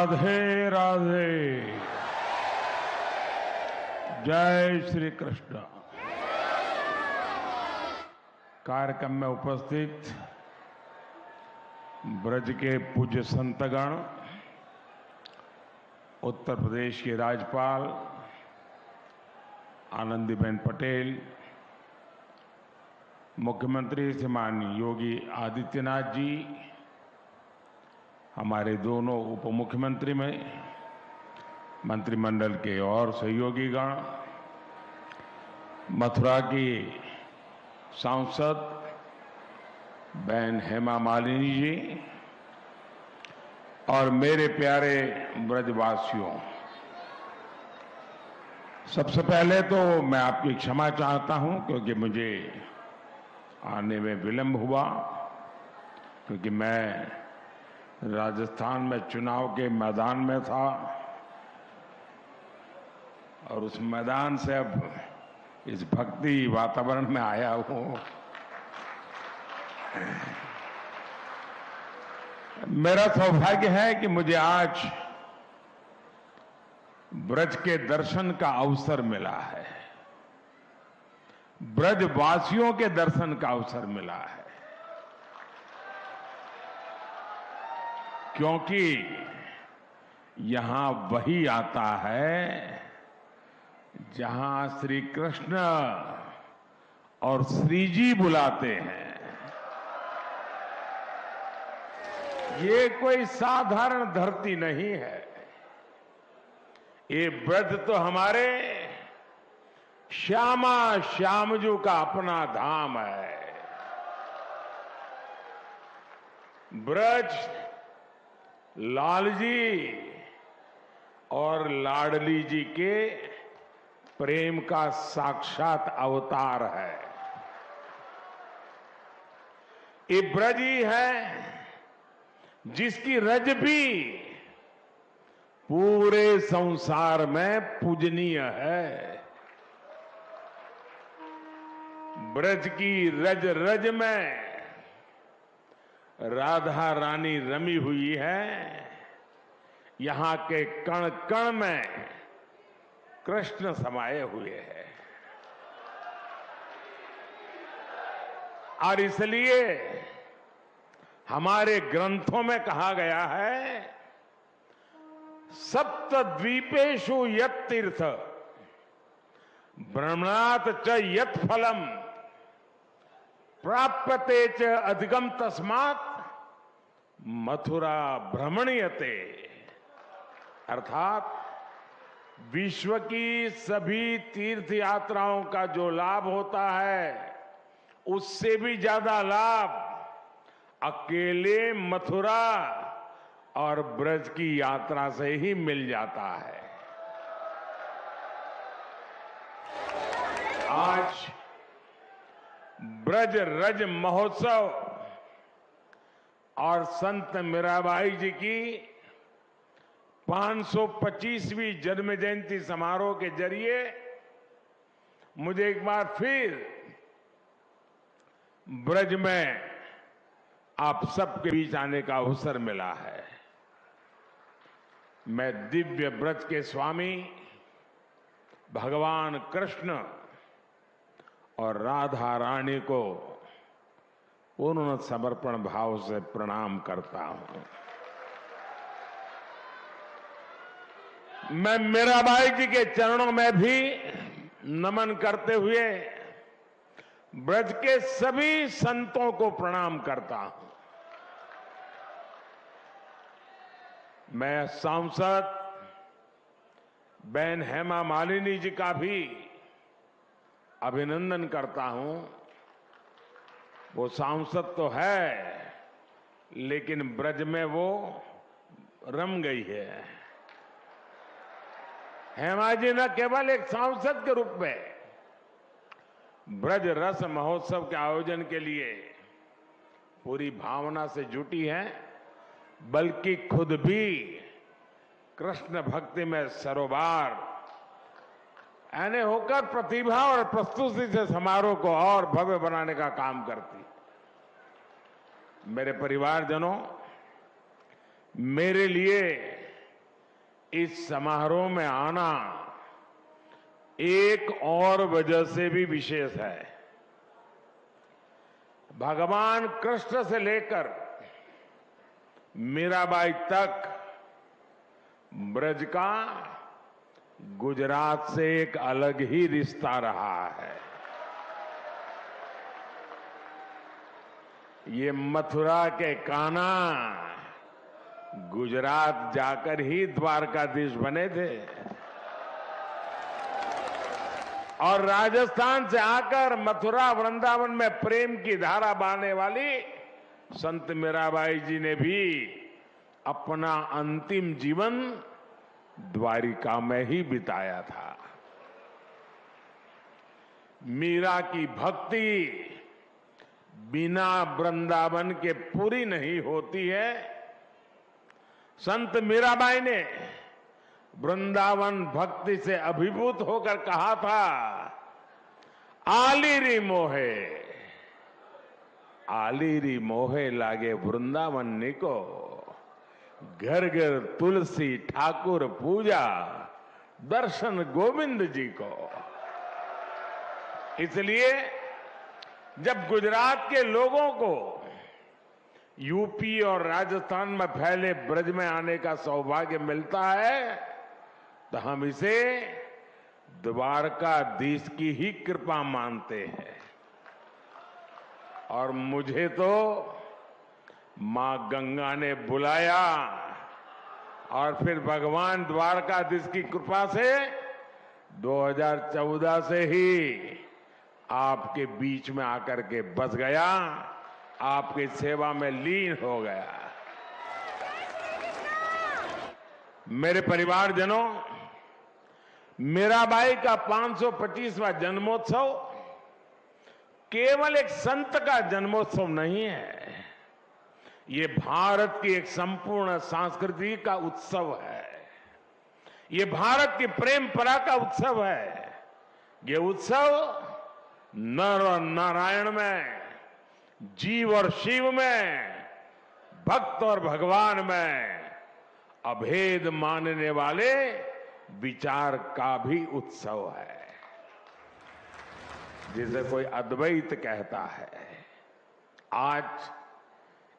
राधे राधे। जय श्री कृष्ण। कार्यक्रम में उपस्थित ब्रज के पूज्य संतगण, उत्तर प्रदेश की राज्यपाल आनंदीबेन पटेल, मुख्यमंत्री श्रीमान योगी आदित्यनाथ जी, हमारे दोनों उप मुख्यमंत्री में मंत्रिमंडल के और सहयोगीगण, मथुरा की सांसद बहन हेमा मालिनी जी और मेरे प्यारे ब्रजवासियों, सबसे पहले तो मैं आपकी क्षमा चाहता हूं क्योंकि मुझे आने में विलंब हुआ, क्योंकि मैं राजस्थान में चुनाव के मैदान में था और उस मैदान से अब इस भक्ति वातावरण में आया हूं। मेरा सौभाग्य है कि मुझे आज ब्रज के दर्शन का अवसर मिला है, ब्रजवासियों के दर्शन का अवसर मिला है, क्योंकि यहां वही आता है जहां श्री कृष्ण और श्री जी बुलाते हैं। ये कोई साधारण धरती नहीं है, ये ब्रज तो हमारे श्यामा श्यामजू का अपना धाम है। ब्रज लालजी और लाडली जी के प्रेम का साक्षात अवतार है। ये ब्रज ही है जिसकी रज भी पूरे संसार में पूजनीय है। ब्रज की रज रज में राधा रानी रमी हुई है, यहां के कण कण में कृष्ण समाये हुए हैं। और इसलिए हमारे ग्रंथों में कहा गया है, सप्त द्वीपेषु यत् तीर्थ भ्रमणात् च यत् फलम प्राप्यते च अधिगम तस्मात् मथुरा भ्रमणीयते। अर्थात विश्व की सभी तीर्थ यात्राओं का जो लाभ होता है, उससे भी ज्यादा लाभ अकेले मथुरा और ब्रज की यात्रा से ही मिल जाता है। आज ब्रज रज महोत्सव और संत मीराबाई जी की 525वीं जन्म जयंती समारोह के जरिए मुझे एक बार फिर ब्रज में आप सबके बीच आने का अवसर मिला है। मैं दिव्य ब्रज के स्वामी भगवान कृष्ण और राधा रानी को पूर्ण समर्पण भाव से प्रणाम करता हूं। मैं मीराबाई जी के चरणों में भी नमन करते हुए ब्रज के सभी संतों को प्रणाम करता हूं। मैं सांसद बहन हेमा मालिनी जी का भी अभिनंदन करता हूं। वो सांसद तो है, लेकिन ब्रज में वो रम गई है। हेमा जी न केवल एक सांसद के रूप में ब्रज रस महोत्सव के आयोजन के लिए पूरी भावना से जुटी है, बल्कि खुद भी कृष्ण भक्ति में सरोबार यानी होकर प्रतिभा और प्रस्तुति से समारोह को और भव्य बनाने का काम करती। मेरे परिवारजनों, मेरे लिए इस समारोह में आना एक और वजह से भी विशेष है। भगवान कृष्ण से लेकर मीराबाई तक ब्रज का गुजरात से एक अलग ही रिश्ता रहा है। ये मथुरा के कान्हा गुजरात जाकर ही द्वारकाधीश बने थे और राजस्थान से आकर मथुरा वृंदावन में प्रेम की धारा बहने वाली संत मीराबाई जी ने भी अपना अंतिम जीवन द्वारिका में ही बिताया था। मीरा की भक्ति बिना वृंदावन के पूरी नहीं होती है। संत मीराबाई ने वृंदावन भक्ति से अभिभूत होकर कहा था, आलीरी मोहे, आलीरी मोहे लागे वृंदावन निको, घर घर तुलसी ठाकुर पूजा, दर्शन गोविंद जी को। इसलिए जब गुजरात के लोगों को यूपी और राजस्थान में फैले ब्रज में आने का सौभाग्य मिलता है तो हम इसे द्वारकाधीश की ही कृपा मानते हैं। और मुझे तो मां गंगा ने बुलाया और फिर भगवान द्वारकाधीश की कृपा से 2014 से ही आपके बीच में आकर के बस गया, आपकी सेवा में लीन हो गया। मेरे परिवारजनों, मीराबाई का 525वां जन्मोत्सव केवल एक संत का जन्मोत्सव नहीं है, ये भारत की एक संपूर्ण संस्कृति का उत्सव है। ये भारत की प्रेम परा का उत्सव है। ये उत्सव नर और नारायण में, जीव और शिव में, भक्त और भगवान में अभेद मानने वाले विचार का भी उत्सव है, जिसे कोई अद्वैत कहता है। आज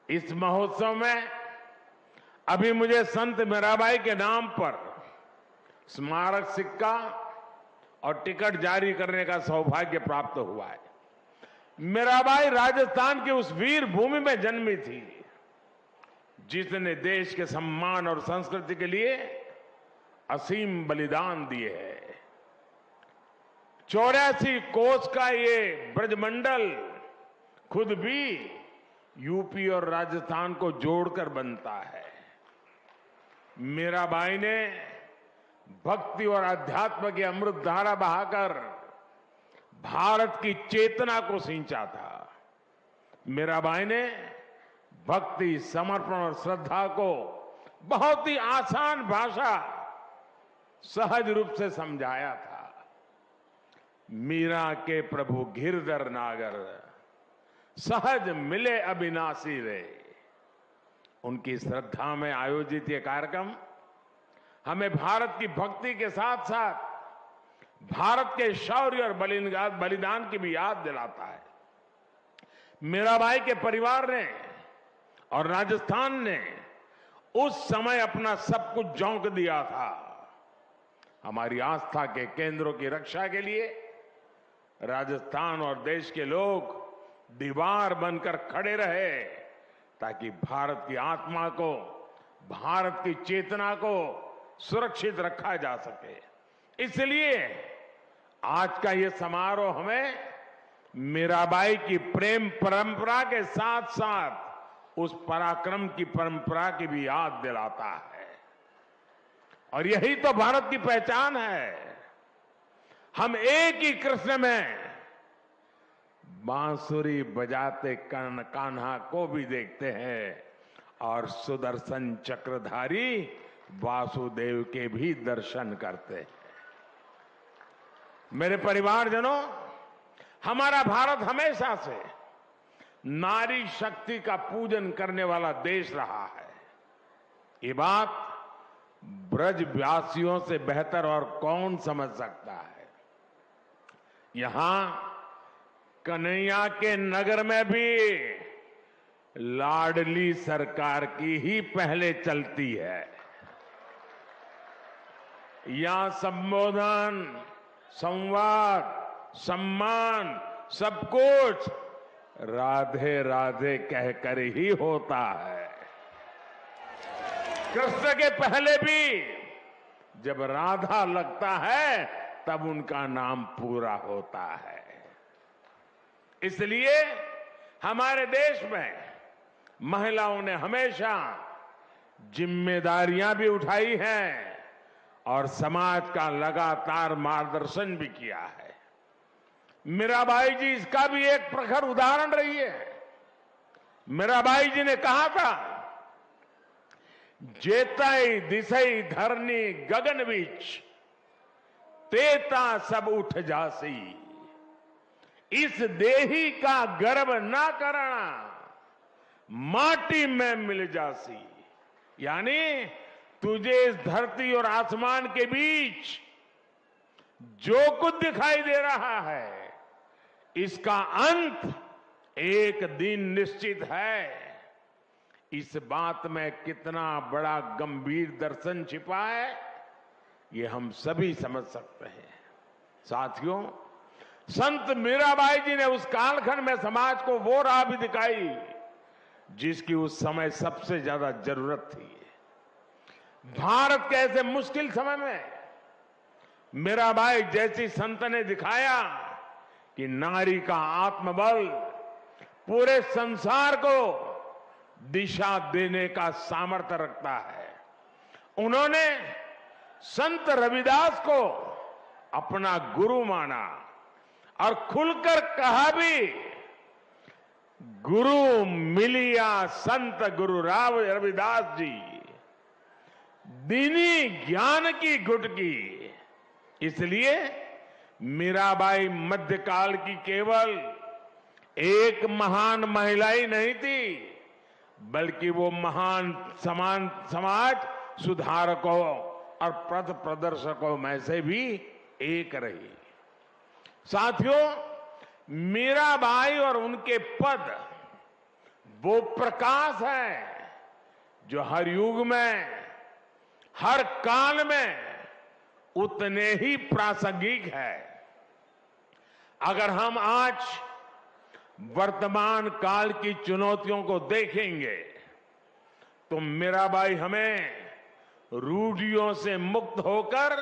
इस महोत्सव में अभी मुझे संत मीराबाई के नाम पर स्मारक सिक्का और टिकट जारी करने का सौभाग्य प्राप्त हुआ है। मीराबाई राजस्थान की उस वीर भूमि में जन्मी थी जिसने देश के सम्मान और संस्कृति के लिए असीम बलिदान दिए हैं। 84 कोस का ये ब्रजमंडल खुद भी यूपी और राजस्थान को जोड़कर बनता है। मीराबाई ने भक्ति और अध्यात्म की अमृत धारा बहाकर भारत की चेतना को सिंचा था। मीराबाई ने भक्ति, समर्पण और श्रद्धा को बहुत ही आसान भाषा, सहज रूप से समझाया था। मीरा के प्रभु गिरधर नागर, सहज मिले अविनाशी रे। उनकी श्रद्धा में आयोजित ये कार्यक्रम हमें भारत की भक्ति के साथ साथ भारत के शौर्य और बलिदान की भी याद दिलाता है। मीराबाई के परिवार ने और राजस्थान ने उस समय अपना सब कुछ झोंक दिया था। हमारी आस्था के केंद्रों की रक्षा के लिए राजस्थान और देश के लोग दीवार बनकर खड़े रहे ताकि भारत की आत्मा को, भारत की चेतना को सुरक्षित रखा जा सके। इसलिए आज का ये समारोह हमें मीराबाई की प्रेम परंपरा के साथ साथ उस पराक्रम की परंपरा की भी याद दिलाता है। और यही तो भारत की पहचान है। हम एक ही कृष्ण में बांसुरी बजाते कर्ण कान्हा को भी देखते हैं और सुदर्शन चक्रधारी वासुदेव के भी दर्शन करते हैं। मेरे परिवारजनों, हमारा भारत हमेशा से नारी शक्ति का पूजन करने वाला देश रहा है। ये बात ब्रजवासियों से बेहतर और कौन समझ सकता है। यहां कन्हैया के नगर में भी लाडली सरकार की ही पहले चलती है। यहां संबोधन, संवाद, सम्मान, सब कुछ राधे राधे कहकर ही होता है। कृष्ण के पहले भी जब राधा लगता है तब उनका नाम पूरा होता है। इसलिए हमारे देश में महिलाओं ने हमेशा जिम्मेदारियां भी उठाई हैं और समाज का लगातार मार्गदर्शन भी किया है। मीराबाई जी इसका भी एक प्रखर उदाहरण रही है। मीराबाई जी ने कहा था, जेतई दिसई धरनी गगन बीच, तेता सब उठ जासी, इस देही का गर्व ना करना, माटी में मिल जासी। यानी तुझे इस धरती और आसमान के बीच जो कुछ दिखाई दे रहा है, इसका अंत एक दिन निश्चित है। इस बात में कितना बड़ा गंभीर दर्शन छिपा है, ये हम सभी समझ सकते हैं। साथियों, संत मीराबाई जी ने उस कालखंड में समाज को वो राह भी दिखाई जिसकी उस समय सबसे ज्यादा जरूरत थी। भारत के ऐसे मुश्किल समय में मीराबाई जैसी संत ने दिखाया कि नारी का आत्मबल पूरे संसार को दिशा देने का सामर्थ्य रखता है। उन्होंने संत रविदास को अपना गुरु माना और खुलकर कहा भी, गुरु मिलिया संत गुरु राव रविदास जी, दीनी ज्ञान की गुटकी। इसलिए मीराबाई मध्यकाल की केवल एक महान महिला ही नहीं थी, बल्कि वो महान समाज सुधारकों और पथ प्रदर्शकों में से भी एक रही। साथियों, मीराबाई और उनके पद वो प्रकाश है जो हर युग में, हर काल में उतने ही प्रासंगिक है। अगर हम आज वर्तमान काल की चुनौतियों को देखेंगे तो मीराबाई हमें रूढ़ियों से मुक्त होकर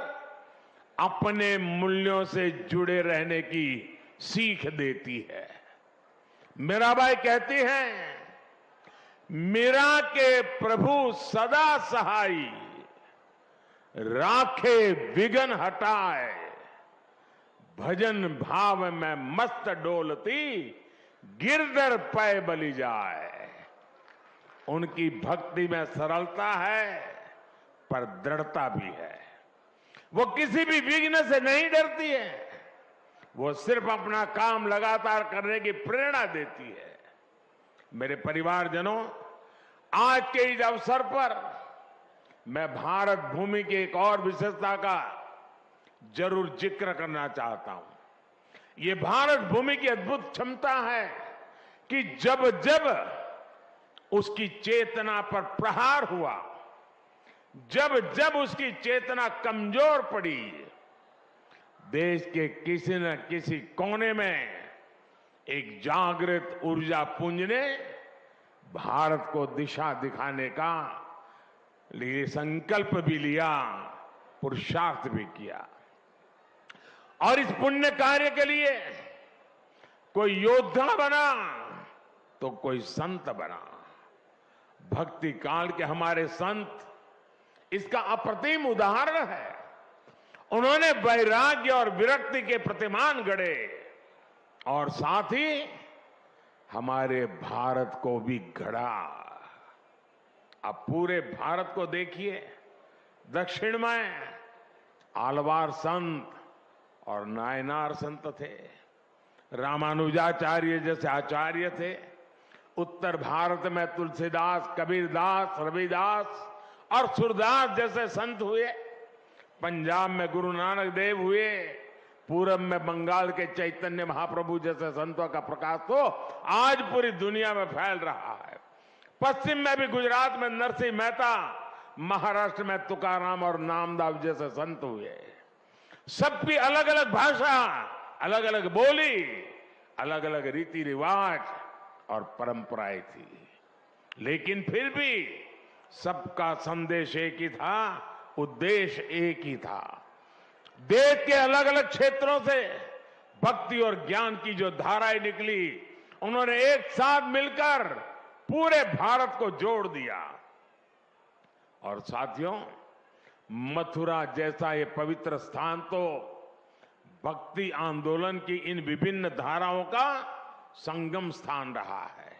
अपने मूल्यों से जुड़े रहने की सीख देती है। मीराबाई कहती हैं, मीरा के प्रभु सदा सहाई, राखे विघन हटाए, भजन भाव में मस्त डोलती, गिरधर पै बलि जाए। उनकी भक्ति में सरलता है पर दृढ़ता भी है। वो किसी भी विघ्न से नहीं डरती है, वो सिर्फ अपना काम लगातार करने की प्रेरणा देती है। मेरे परिवारजनों, आज के इस अवसर पर मैं भारत भूमि की एक और विशेषता का जरूर जिक्र करना चाहता हूं। ये भारत भूमि की अद्भुत क्षमता है कि जब जब उसकी चेतना पर प्रहार हुआ, जब जब उसकी चेतना कमजोर पड़ी, देश के किसी न किसी कोने में एक जागृत ऊर्जा पुंज ने भारत को दिशा दिखाने का लिए संकल्प भी लिया, पुरुषार्थ भी किया। और इस पुण्य कार्य के लिए कोई योद्धा बना तो कोई संत बना। भक्ति काल के हमारे संत इसका अप्रतिम उदाहरण है। उन्होंने वैराग्य और विरक्ति के प्रतिमान गढ़े और साथ ही हमारे भारत को भी गढ़ा। अब पूरे भारत को देखिए, दक्षिण में आलवार संत और नायनार संत थे, रामानुजाचार्य जैसे आचार्य थे। उत्तर भारत में तुलसीदास, कबीरदास, रविदास और सूरदास जैसे संत हुए, पंजाब में गुरु नानक देव हुए, पूरब में बंगाल के चैतन्य महाप्रभु जैसे संतों का प्रकाश तो आज पूरी दुनिया में फैल रहा है। पश्चिम में भी गुजरात में नरसिंह मेहता, महाराष्ट्र में तुकाराम और नामदास जैसे संत हुए। सबकी अलग अलग भाषा, अलग अलग बोली, अलग अलग रीति रिवाज और परंपराएं थी, लेकिन फिर भी सबका संदेश एक ही था, उद्देश्य एक ही था। देश के अलग अलग क्षेत्रों से भक्ति और ज्ञान की जो धाराएं निकली, उन्होंने एक साथ मिलकर पूरे भारत को जोड़ दिया। और साथियों, मथुरा जैसा ये पवित्र स्थान तो भक्ति आंदोलन की इन विभिन्न धाराओं का संगम स्थान रहा है।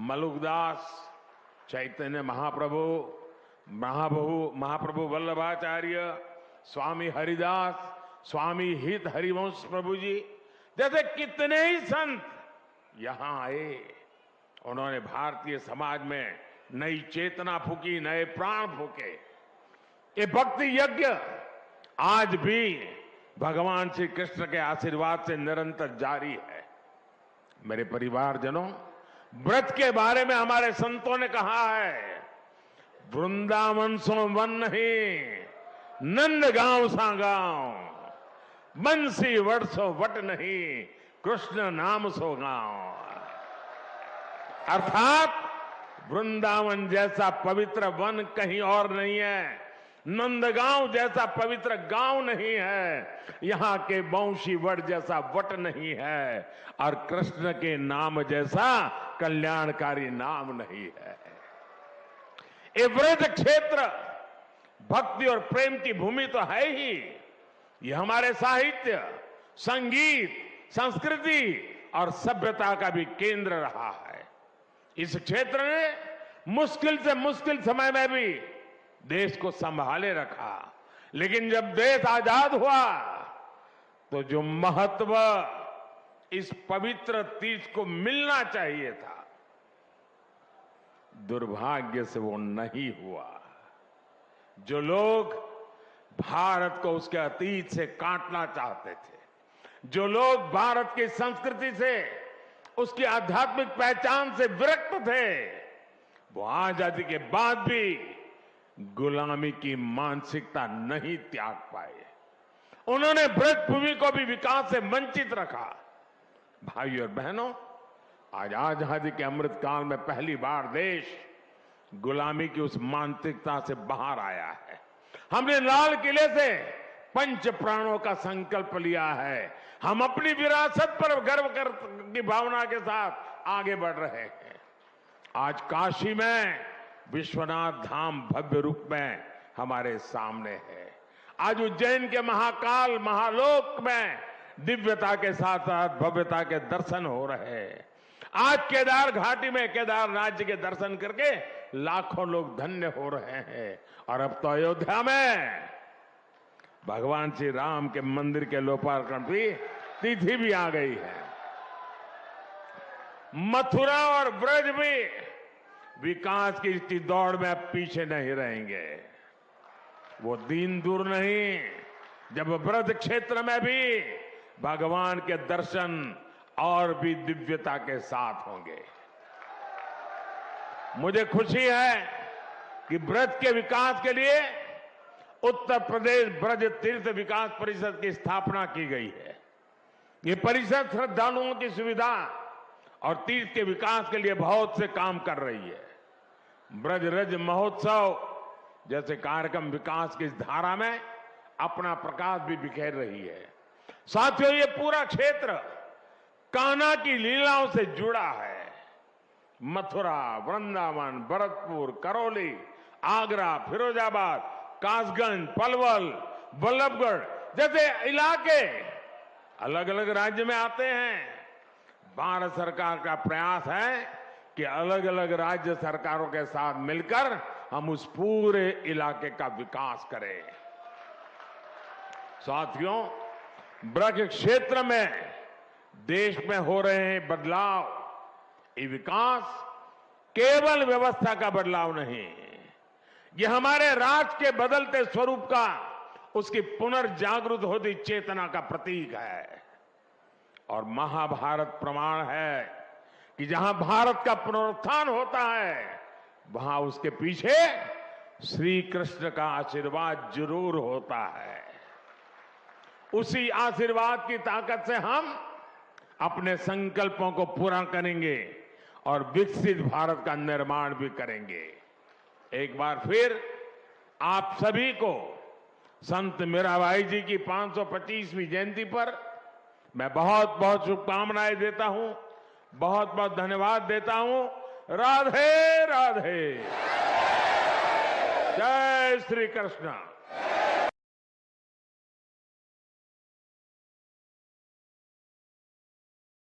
मलुकदास, चैतन्य महाप्रभु वल्लभाचार्य, स्वामी हरिदास, स्वामी हित हरिवंश प्रभु जी जैसे कितने ही संत यहां आए। उन्होंने भारतीय समाज में नई चेतना फूकी, नए प्राण फूके। ये भक्ति यज्ञ आज भी भगवान श्री कृष्ण के आशीर्वाद से निरंतर जारी है। मेरे परिवारजनों, व्रत के बारे में हमारे संतों ने कहा है, वृंदावन सो वन नहीं, नंद गांव सा गांव, बंसी वट सो वट नहीं, कृष्ण नाम सो गांव। अर्थात वृंदावन जैसा पवित्र वन कहीं और नहीं है, नंदगांव जैसा पवित्र गांव नहीं है, यहां के बंशी वट जैसा वट नहीं है, और कृष्ण के नाम जैसा कल्याणकारी नाम नहीं है। ये व्रत क्षेत्र भक्ति और प्रेम की भूमि तो है ही, ये हमारे साहित्य, संगीत, संस्कृति और सभ्यता का भी केंद्र रहा है। इस क्षेत्र ने मुश्किल से मुश्किल समय में भी देश को संभाले रखा, लेकिन जब देश आजाद हुआ तो जो महत्व इस पवित्र तीर्थ को मिलना चाहिए था, दुर्भाग्य से वो नहीं हुआ। जो लोग भारत को उसके अतीत से काटना चाहते थे, जो लोग भारत की संस्कृति से, उसकी आध्यात्मिक पहचान से विरक्त थे, वो आजादी के बाद भी गुलामी की मानसिकता नहीं त्याग पाए। उन्होंने ब्रज भूमि को भी विकास से वंचित रखा। भाइयों और बहनों, आज आजादी के अमृत काल में पहली बार देश गुलामी की उस मानसिकता से बाहर आया है। हमने लाल किले से पंच प्राणों का संकल्प लिया है। हम अपनी विरासत पर गर्व की भावना के साथ आगे बढ़ रहे हैं। आज काशी में विश्वनाथ धाम भव्य रूप में हमारे सामने है। आज उज्जैन के महाकाल महालोक में दिव्यता के साथ साथ भव्यता के दर्शन हो रहे हैं। आज केदार घाटी में केदारनाथ जी के दर्शन करके लाखों लोग धन्य हो रहे हैं। और अब तो अयोध्या में भगवान श्री राम के मंदिर के लोकार्पण की तिथि भी आ गई है। मथुरा और ब्रज भी विकास की इस दौड़ में अब पीछे नहीं रहेंगे। वो दिन दूर नहीं जब ब्रज क्षेत्र में भी भगवान के दर्शन और भी दिव्यता के साथ होंगे। मुझे खुशी है कि ब्रज के विकास के लिए उत्तर प्रदेश ब्रज तीर्थ विकास परिषद की स्थापना की गई है। ये परिषद श्रद्धालुओं की सुविधा और तीर्थ के विकास के लिए बहुत से काम कर रही है। ब्रज रज महोत्सव जैसे कार्यक्रम विकास की इस धारा में अपना प्रकाश भी बिखेर रही है। साथियों, ये पूरा क्षेत्र कान्हा की लीलाओं से जुड़ा है। मथुरा, वृंदावन, भरतपुर, करौली, आगरा, फिरोजाबाद, कासगंज, पलवल, बल्लभगढ़ जैसे इलाके अलग अलग राज्य में आते हैं। भारत सरकार का प्रयास है कि अलग अलग राज्य सरकारों के साथ मिलकर हम उस पूरे इलाके का विकास करें। साथियों, ब्रज क्षेत्र में देश में हो रहे हैं बदलाव, ये विकास केवल व्यवस्था का बदलाव नहीं, ये हमारे राष्ट्र के बदलते स्वरूप का, उसकी पुनर्जागृत होती चेतना का प्रतीक है। और महाभारत प्रमाण है कि जहां भारत का पुनरुत्थान होता है, वहां उसके पीछे श्री कृष्ण का आशीर्वाद जरूर होता है। उसी आशीर्वाद की ताकत से हम अपने संकल्पों को पूरा करेंगे और विकसित भारत का निर्माण भी करेंगे। एक बार फिर आप सभी को संत मीराबाई जी की 525वीं जयंती पर मैं बहुत बहुत शुभकामनाएं देता हूं, बहुत बहुत धन्यवाद देता हूं। राधे राधे, जय श्री कृष्ण।